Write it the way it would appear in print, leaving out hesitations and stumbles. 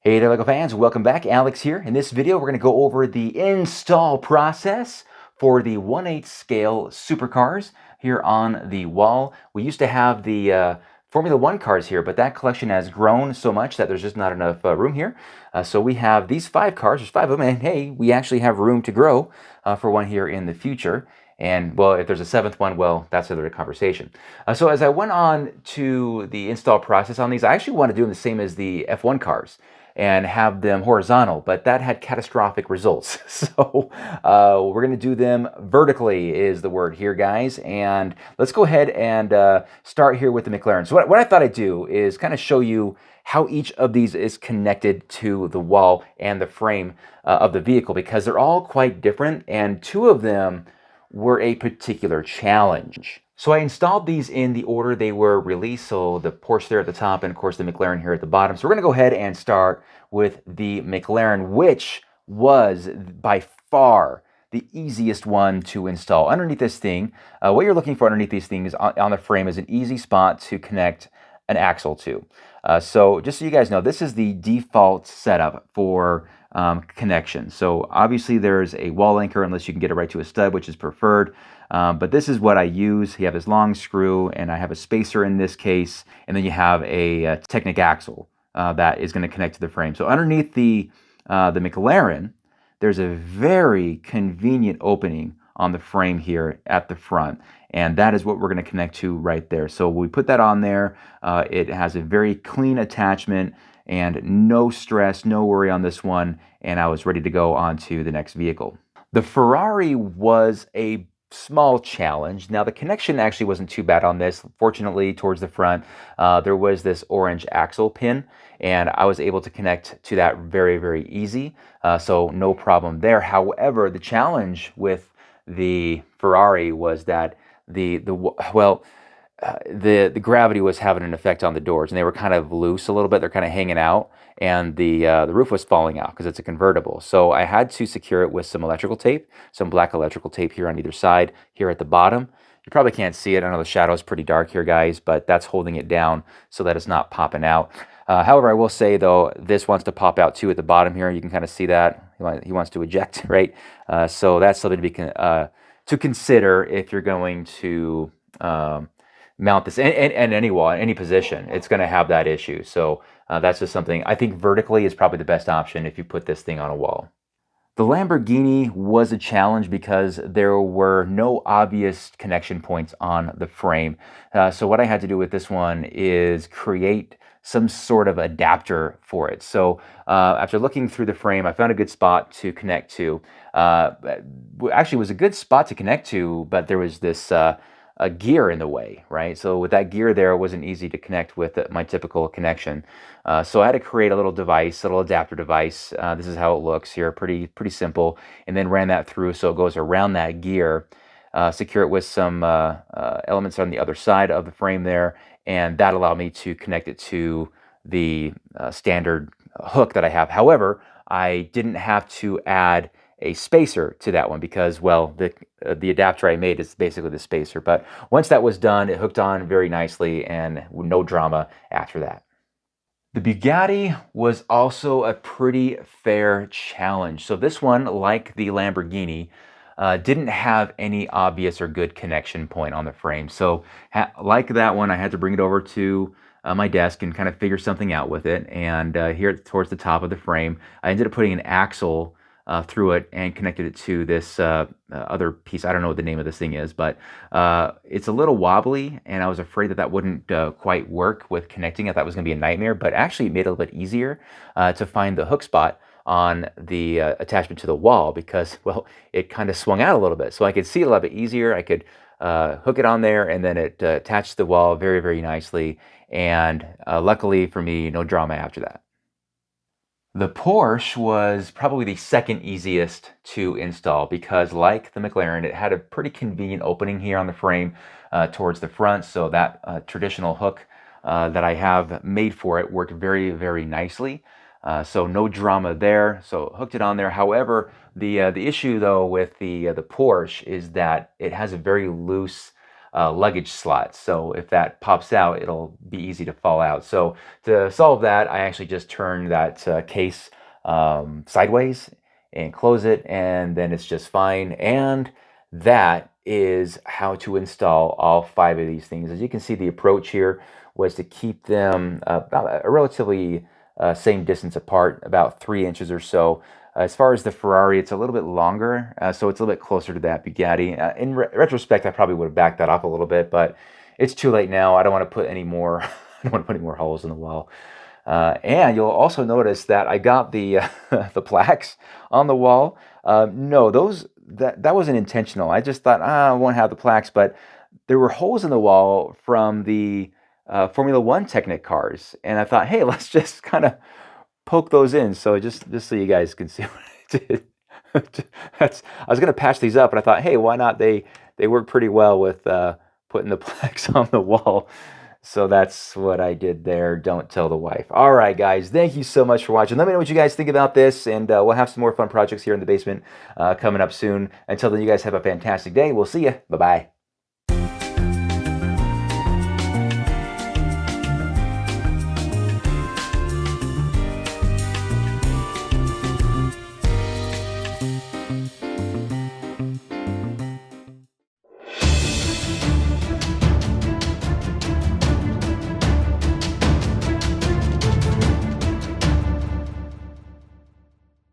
Hey there, LEGO fans. Welcome back. Alex here. In this video, we're going to go over the install process for the 1/8 scale supercars here on the wall. We used to have the Formula One cars here, but that collection has grown so much that there's just not enough room here. So we have these 5 cars. There's 5 of them, and hey, we actually have room to grow for one here in the future. And well, if there's a 7th one, well, that's another conversation. So as I went on to the install process on these, I actually want to do them the same as the F1 cars and have them horizontal, but that had catastrophic results. So we're going to do them vertically is the word here, guys. And let's go ahead and start here with the McLaren. So what I thought I'd do is kind of show you how each of these is connected to the wall and the frame of the vehicle, because they're all quite different, and 2 of them were a particular challenge. So I installed these in the order they were released, so the Porsche there at the top and of course the McLaren here at the bottom. So we're going to go ahead and start with the McLaren, which was by far the easiest one to install. Underneath this thing, what you're looking for underneath these things on the frame is an easy spot to connect an axle to. So just so you guys know, this is the default setup for connection. So obviously there's a wall anchor unless you can get it right to a stud, which is preferred. But this is what I use. You have this long screw, and I have a spacer in this case, and then you have a Technic axle that is going to connect to the frame. So underneath the McLaren, there's a very convenient opening on the frame here at the front, and that is what we're going to connect to right there. So we put that on there. It has a very clean attachment and no stress, no worry on this one, and I was ready to go on to the next vehicle. The Ferrari was a small challenge. Now the connection actually wasn't too bad on this. Fortunately, towards the front, there was this orange axle pin, and I was able to connect to that very, very easy. So no problem there. However, the challenge with the Ferrari was that the gravity was having an effect on the doors, and they were kind of loose a little bit. They're kind of hanging out, and the roof was falling out because it's a convertible. So I had to secure it with some electrical tape, some black electrical tape here on either side, here at the bottom. You probably can't see it. I know the shadow is pretty dark here, guys, but that's holding it down so that it's not popping out. However, I will say, though, this wants to pop out, too, at the bottom here. You can kind of see that. He wants to eject, right? So that's something to consider if you're going to mount this in any wall, in any position. It's going to have that issue. So that's just something I think vertically is probably the best option if you put this thing on a wall. The Lamborghini was a challenge because there were no obvious connection points on the frame. So what I had to do with this one is create some sort of adapter for it. So after looking through the frame, I found a good spot to connect to. Actually, it was a good spot to connect to, but there was this a gear in the way, right? So with that gear there, it wasn't easy to connect with my typical connection. So I had to create a little device, a little adapter device. This is how it looks here, pretty simple. And then ran that through so it goes around that gear, secure it with some elements on the other side of the frame there, and that allowed me to connect it to the standard hook that I have. However, I didn't have to add a spacer to that one because, well, the adapter I made is basically the spacer. But once that was done, it hooked on very nicely and no drama after that. The Bugatti was also a pretty fair challenge. So this one, like the Lamborghini, didn't have any obvious or good connection point on the frame. So like that one, I had to bring it over to my desk and kind of figure something out with it. And here towards the top of the frame, I ended up putting an axle through it and connected it to this other piece. I don't know what the name of this thing is, but it's a little wobbly, and I was afraid that wouldn't quite work with connecting it. That was going to be a nightmare, but actually it made it a little bit easier to find the hook spot on the attachment to the wall because, well, it kind of swung out a little bit. So I could see it a little bit easier. I could hook it on there, and then it attached to the wall very, very nicely. And luckily for me, no drama after that. The Porsche was probably the second easiest to install because, like the McLaren, it had a pretty convenient opening here on the frame towards the front, so that traditional hook that I have made for it worked very, very nicely. So no drama there, so hooked it on there. However, the issue though with the Porsche is that it has a very loose luggage slots. So if that pops out, it'll be easy to fall out. So to solve that, I actually just turn that case sideways and close it, and then it's just fine. And that is how to install all 5 of these things. As you can see, the approach here was to keep them about a relatively same distance apart, about 3 inches or so. As far as the Ferrari, it's a little bit longer, so it's a little bit closer to that Bugatti. In retrospect, I probably would have backed that up a little bit, but it's too late now. I don't want to put any more. I don't want to put any more holes in the wall. And you'll also notice that I got the the plaques on the wall. No, that wasn't intentional. I just thought I won't have the plaques, but there were holes in the wall from the Formula One Technic cars, and I thought, hey, let's just kind of poke those in. So just so you guys can see what I did. I was gonna patch these up, but I thought, hey, why not? They work pretty well with putting the plaques on the wall. So that's what I did there. Don't tell the wife. All right, guys, thank you so much for watching. Let me know what you guys think about this, and we'll have some more fun projects here in the basement coming up soon. Until then, you guys have a fantastic day. We'll see you. Bye-bye.